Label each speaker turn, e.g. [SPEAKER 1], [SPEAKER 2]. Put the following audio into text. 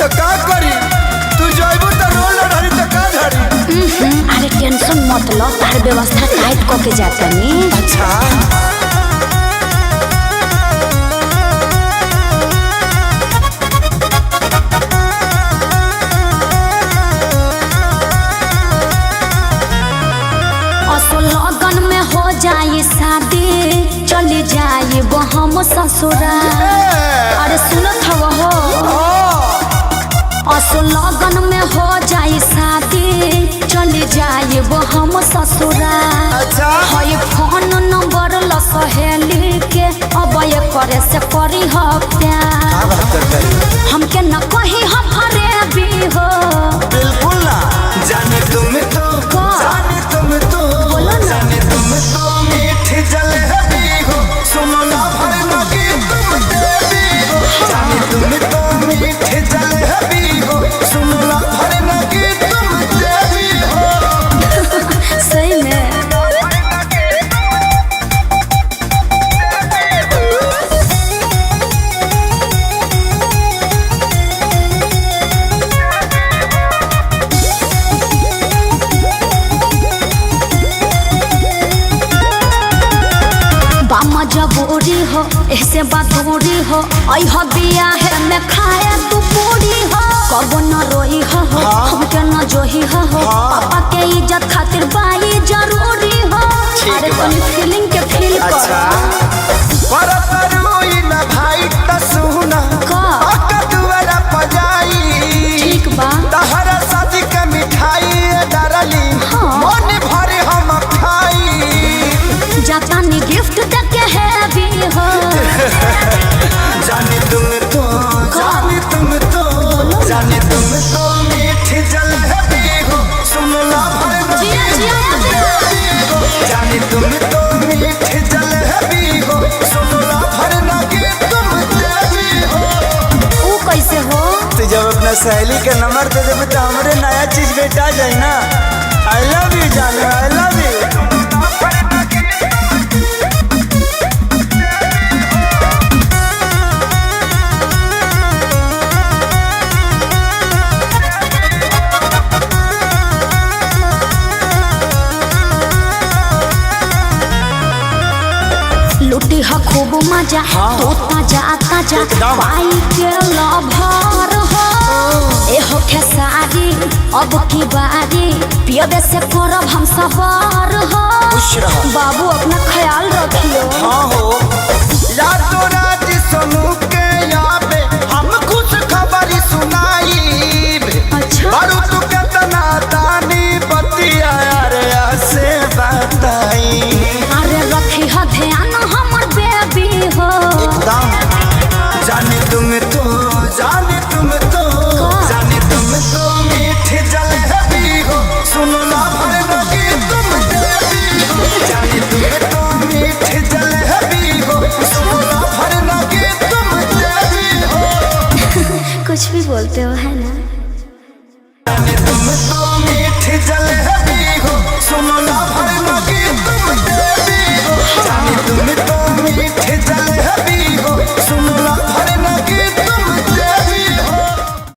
[SPEAKER 1] तो का करी तू जाइबू तो रोल धरी तो का धरी।
[SPEAKER 2] अरे टेंशन मत लो, तार व्यवस्था टाइट क के जाता नी।
[SPEAKER 1] अच्छा
[SPEAKER 2] लगन में हो जाए शादी चली जाए हम ससुराल। अरे सुनत हो लगन में हो जाए शादी चली जाए हम ससुराल।
[SPEAKER 1] अच्छा
[SPEAKER 2] है फोन नंबर ल सहेली के अब ये करे से करी हो प्यार। हमके न कही हम फरे भी हो।
[SPEAKER 1] बिल्कुल ना जाने तुम तो जाने तुम तो जाने तुम तो मीठी जलेबी हो। सुनो ना भरना की तुम देवी हो। जाने तुम तो मीठी जलेबी हो। सुनो ना भरना की तुम देवी हो।
[SPEAKER 2] सही में जबूरी हो ऐसे बदूरी हो अह बिया है मैं खाए तू पूरी हो। कब न रोही हो हमके न जोही हो पापा के इज्जत खातिर बाई जरूरी हो। अरे तनी फीलिंग के फील कर
[SPEAKER 1] रोई ना भाई त सुना का दुआरा पजाई।
[SPEAKER 2] ठीक बा
[SPEAKER 1] तहरा शादी के मिठाई डरली मन भरे हम खाई।
[SPEAKER 2] जाता नी गिफ्ट देके है भी हो।
[SPEAKER 1] जाने तुम तो जाने तुम तो जाने तुम तो मीठी जलेबी हो। सुन ला जाने तुम तो मीठी जलेबी हो। सुन ला भरना की तुम देवी हो।
[SPEAKER 2] वो कैसे हो
[SPEAKER 1] तू जब अपना सहेली का नंबर दे देबे तो हमरे नया चीज बेटा जाए ना। आई लव यू जाने आई लव यू।
[SPEAKER 2] लुटी हा खूब मजा तो ताजा पाई के लभर हो। ए हो खेसारी अब की बारी पियबे से करब हम सवार हो। बाबू अपना ख्याल रखियो।
[SPEAKER 1] हाँ हो रातों रात सोनू के याबे हम खुश खबरी सुनाई।
[SPEAKER 2] अच्छा
[SPEAKER 1] बारू तू के तना तानी बतिया रे से बताई।
[SPEAKER 2] अरे रखी हा ध्यान हमर बेबी हो।
[SPEAKER 1] एकदम जाने तुम तो जाने तुम तो जाने तुम तो मीठी जलेबी हो। सुनो ना भरना की तुम देवी हो। जाने तुम तो मीठी जलेबी हो। सुनो ना भरना की तुम देवी हो।
[SPEAKER 2] कुछ भी बोलते हो है ना।
[SPEAKER 1] जाने तुम तो मीठी जलेबी हो। सुनो ना भरना की तुम देवी हो। जाने तुम तो मीठी जलेबी हो। सुनो ना भरना की